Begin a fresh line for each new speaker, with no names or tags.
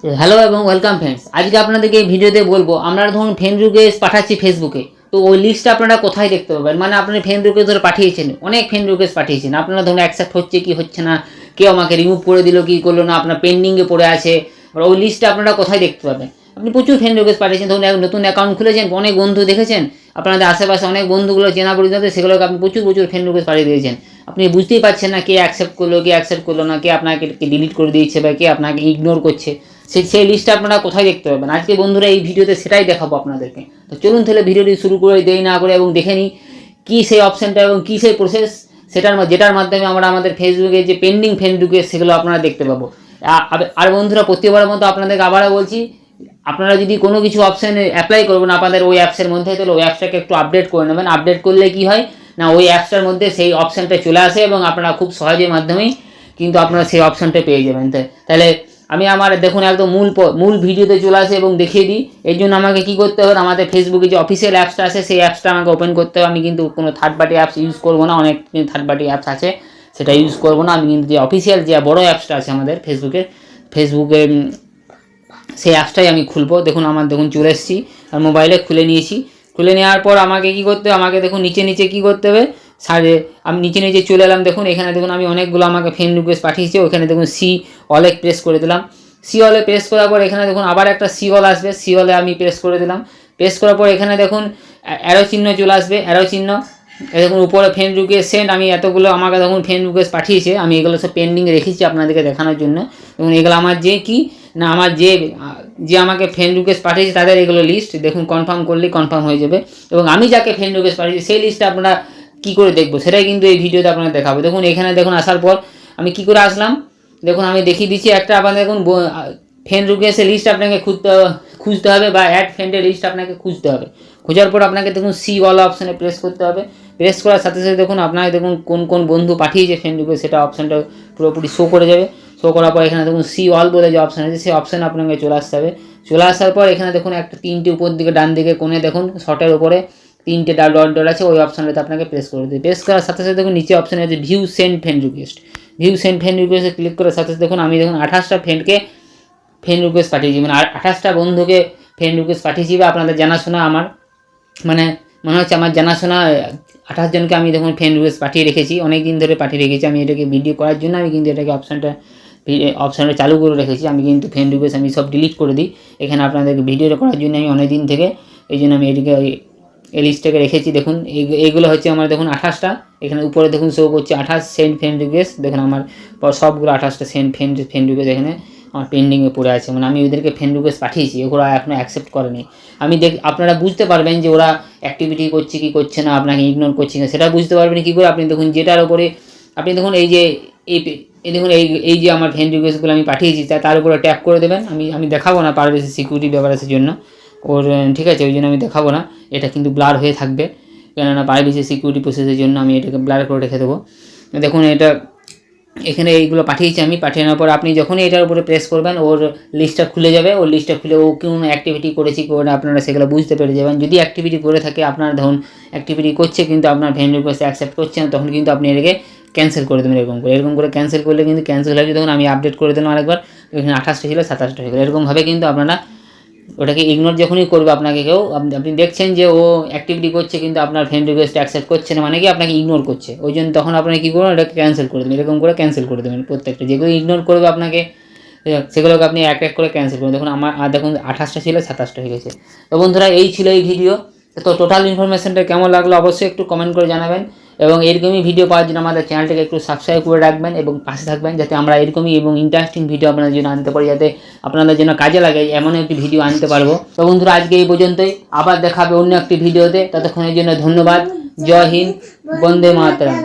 Hello এবং welcome friends. আজকে আপনাদেরকে এই ভিডিওতে বলবো, আমরা ধরুন ফ্রেন্ড রিকোয়েস্ট পাঠাচ্ছি ফেসবুকে, তো ওই লিস্টটা আপনারা কোথায় দেখতে পাবেন। মানে আপনি ফ্রেন্ড রিকোয়েস্ট ধরে পাঠিয়েছেন, অনেক ফ্রেন্ড রিকোয়েস্ট পাঠিয়েছেন, আপনারা ধরুন অ্যাকসেপ্ট হচ্ছে কি হচ্ছে না, কেউ আমাকে রিমুভ করে দিল কি করলো না, আপনার পেন্ডিংয়ে পড়ে আছে, ওই লিস্টটা আপনারা কোথায় দেখতে পাবেন। আপনি প্রচুর ফ্রেন্ড রিকোয়েস্ট পাঠিয়েছেন, ধরুন নতুন অ্যাকাউন্ট খুলেছেন, অনেক বন্ধু দেখেছেন, আপনাদের আশেপাশে অনেক বন্ধুগুলো চেনা পরিচিত, সেগুলোকে আপনি প্রচুর ফ্রেন্ড রিকোয়েস্ট পাঠিয়ে দিয়েছেন। আপনি বুঝতেই পারছেন না কে অ্যাকসেপ্ট করলো, কে অ্যাকসেপ্ট করলো না, কে আপনাকে ডিলিট করে দিচ্ছে বা কে আপনাকে ইগনোর করছে, সেই লিস্টটা আপনারা কোথায় দেখতে পাবেন। আজকে বন্ধুরা এই ভিডিওতে সেটাই দেখাবো আপনাদেরকে। তো চলুন তাহলে ভিডিওটি শুরু করে দেরি না করে এবং দেখে নিই কী সেই অপশানটা এবং কী সেই প্রসেস, যেটার মাধ্যমে আমরা আমাদের ফেসবুকে যে পেন্ডিং ফ্রেন্ড রিকোয়েস্ট সেগুলো আপনারা দেখতে পাবো। আর বন্ধুরা, প্রতিবারের মতো আপনাদেরকে আবারও বলছি, আপনারা যদি কোনো কিছু অপশানে অ্যাপ্লাই করবেন আপনাদের ওই অ্যাপসের মধ্যে, তাহলে ওই অ্যাপসটাকে একটু আপডেট করে নেবেন। আপডেট করলে কি হয় না, ওই অ্যাপসটার মধ্যে সেই অপশানটা চলে আসে এবং আপনারা খুব সহজের মাধ্যমেই কিন্তু আপনারা সেই অপশানটা পেয়ে যাবেন। তাহলে আমি আমার দেখুন একদম মূল ভিডিওতে চলে আসে এবং দেখিয়ে দিই। এই জন্য আমাকে কী করতে হবে, আমাদের ফেসবুকে যে অফিসিয়াল অ্যাপসটা আছে সেই অ্যাপসটা আমাকে ওপেন করতে হবে। আমি কিন্তু কোনো থার্ড পার্টি অ্যাপস ইউজ করবো না, অনেক থার্ড পার্টি অ্যাপস আছে, সেটা ইউজ করবো না। আমি কিন্তু যে অফিসিয়াল যে বড়ো অ্যাপসটা আছে আমাদের ফেসবুকে সেই অ্যাপসটাই আমি খুলবো। দেখুন আমার চলে এসেছি আর মোবাইলে খুলে নিয়েছি। খুলে নেওয়ার পর আমাকে কী করতে হবে, আমাকে দেখুন নিচে কী করতে হবে, আমি নিচে চলে এলাম। দেখুন এখানে দেখুন আমি অনেকগুলো আমাকে ফ্রেন্ড রিকোয়েস্ট পাঠিয়েছি, ওখানে দেখুন সি অলে প্রেস করে দিলাম। সি অলে প্রেস করার পর এখানে দেখুন আবার একটা সি অল আসবে, সি অলে আমি প্রেস করে দিলাম। প্রেস করার পর এখানে দেখুন অ্যারো চিহ্ন চলে আসবে, অ্যারো চিহ্ন। দেখুন উপরে ফ্রেন্ড রিকোয়েস্ট সেন্ড, আমি এতগুলো আমাকে দেখুন ফ্রেন্ড রিকোয়েস্ট পাঠিয়েছে, আমি এগুলো সব পেন্ডিংয়ে রেখেছি আপনাদেরকে দেখানোর জন্য। এবং এগুলো আমার যে কি না, আমার যে আমাকে ফ্রেন্ড রিকোয়েস্ট পাঠিয়েছে তাদের এগুলো লিস্ট দেখুন, কনফার্ম করলেই কনফার্ম হয়ে যাবে। এবং আমি যাকে ফ্রেন্ড রিকোয়েস্ট পাঠিয়েছি সেই লিস্টটা আপনারা কী করে দেখবো সেটাই কিন্তু এই ভিডিওতে আপনাদের দেখাবো। দেখুন এখানে দেখুন আসার পর আমি কী করে আসলাম, দেখুন আমি দেখিয়ে দিচ্ছি একটা। আপনাদের দেখুন ফ্রেন্ড রিকোয়েস্টের লিস্ট আপনাকে খুঁজতে হবে বা অ্যাড ফ্রেন্ডের লিস্ট আপনাকে খুঁজতে হবে। খোঁজার পর আপনাকে দেখুন সি অল অপশানে প্রেস করতে হবে। প্রেস করার সাথে সাথে দেখুন আপনাকে দেখুন কোন বন্ধু পাঠিয়েছে ফ্রেন্ড রিকোয়েস্ট সেটা অপশানটা পুরোপুরি শো করে যাবে। শো করার পর এখানে দেখুন সি অল বলে যে অপশান আছে সেই অপশানে আপনাকে চলে আসতে হবে। চলে আসার পর এখানে দেখুন একটা তিনটে উপর দিকে ডান দিকে কোণে দেখুন শর্টের উপরে তিনটে ডট আছে, ওই অপশানটাতে আপনাকে প্রেস করে দেবে। প্রেস করার সাথে সাথে দেখুন নিচে অপশানে আছে view send friend request. View send friend রিকোয়েস্টে ক্লিক করার সাথে সাথে দেখুন আমি দেখুন 28টা ফ্রেন্ডকে ফ্রেন্ড রিকোয়েস্ট পাঠিয়েছি, মানে 28টা বন্ধুকে ফ্রেন্ড রিকোয়েস্ট পাঠিয়েছি। বা আপনাদের জানাশোনা আমার মনে হচ্ছে আমার জানাশোনা 28 জনকে আমি দেখুন ফ্রেন্ড রিকোয়েস্ট পাঠিয়ে রেখেছি, অনেক দিন ধরে পাঠিয়ে রেখেছি। আমি এটাকে ভিডিও করার জন্য আমি কিন্তু এটাকে অপশানটা চালু করে রেখেছি। আমি কিন্তু ফ্রেন্ড রিকোয়েস্ট আমি সব ডিলিট করে দিই এখানে আপনাদেরকে ভিডিওটা করার জন্য। আমি অনেক দিন থেকে এই জন্য আমি এটিকে এই লিস্টটাকে রেখেছি। দেখুন এইগুলো হচ্ছে আমার দেখুন 28টা, এখানে উপরে দেখুন শো করছে 28 সেন্ড ফ্রেন্ড রিকোয়েস্ট। দেখুন আমার সবগুলো 28টা ফ্রেন্ড রিকোয়েস্ট এখানে আমার পেন্ডিংয়ে পড়ে আছে, মানে আমি ওদেরকে ফ্রেন্ড রিকোয়েস্ট পাঠিয়েছি, ওরা এখনও অ্যাকসেপ্ট করেনি। আপনারা বুঝতে পারবেন যে ওরা অ্যাক্টিভিটি করছে কি করছে না, আপনাকে ইগনোর করছে না, সেটা বুঝতে পারবেন কী করে। আপনি দেখুন যেটার উপরে আপনি দেখুন এই দেখুন এই যে আমার ফ্রেন্ড রিকোয়েস্টগুলো আমি পাঠিয়েছি তার উপরে ট্যাপ করে দেবেন। আমি দেখাবো না প্রাইভেসি সিকিউরিটি ব্যাপারের জন্য ওর, ঠিক আছে, ওই জন্য আমি দেখাবো না। এটা কিন্তু ব্লার হয়ে থাকবে, কেননা প্রাইভেসি সিকিউরিটি প্রসেসের জন্য আমি এটাকে ব্লার করে রেখে দেবো। দেখুন এটা এখানে এইগুলো পাঠিয়েছি আমি। পাঠিয়ে নেওয়ার পর আপনি যখনই এটার উপরে প্রেস করবেন ওর লিস্টটা খুলে যাবে। ওর লিস্টটা খুলে ও কোন অ্যাক্টিভিটি করেছি করে আপনারা সেগুলো বুঝতে পেরে যাবেন। যদি অ্যাক্টিভিটি করে থাকে, আপনার ধরুন অ্যাক্টিভিটি করছে কিন্তু আপনার ফ্রেন্ড রিকোয়েস্ট অ্যাকসেপ্ট করছে না, তখন কিন্তু আপনি এটাকে ক্যান্সেল করে দেবেন। এরকম করে ক্যান্সেল করলে কিন্তু ক্যান্সেল হয়ে দেখুন আমি আপডেট করে দিলাম আরেকবার, এখানে 28টা ছিল 27টা হয়ে গেল। এরকমভাবে কিন্তু আপনারা ওটাকে ইগনোর যখনই করবে আপনাকে কেউ, আপনি দেখছেন যে ও অ্যাক্টিভিটি করছে কিন্তু আপনার ফ্রেন্ড রিকোয়েস্ট অ্যাকসেপ্ট করছে না, মানে কি আপনাকে ইগনোর করছে, ওই জন্য তখন আপনি কী করবেন, ওটাকে ক্যান্সেল করে দেবেন। এরকম করে ক্যান্সেল করে দেবেন প্রত্যেকটা, যেগুলো ইগনোর করবে আপনাকে সেগুলোকে আপনি এক করে ক্যান্সেল করবেন। দেখুন আমার দেখুন 28টা ছিল 27টা হয়ে গেছে। তো বন্ধুরা এই ছিল এই ভিডিও। তো টোটাল ইনফরমেশনটা কেমন লাগলো অবশ্যই একটু কমেন্ট করে জানাবেন, এবং এরকমই ভিডিও পাওয়ার জন্য আমাদের চ্যানেলটাকে একটু সাবস্ক্রাইব করে রাখবেন এবং পাশে থাকবেন, যাতে আমরা এরকমই এবং ইন্টারেস্টিং ভিডিও আপনাদের জন্য আনতে পারি, যাতে আপনাদের জন্য কাজে লাগে এমন একটি ভিডিও আনতে পারবো। তো বন্ধুরা আজকে এই পর্যন্তই, আবার দেখাবে অন্য একটি ভিডিওতে। ততক্ষণের জন্য ধন্যবাদ। জয় হিন্দ, বন্দে মাতরম।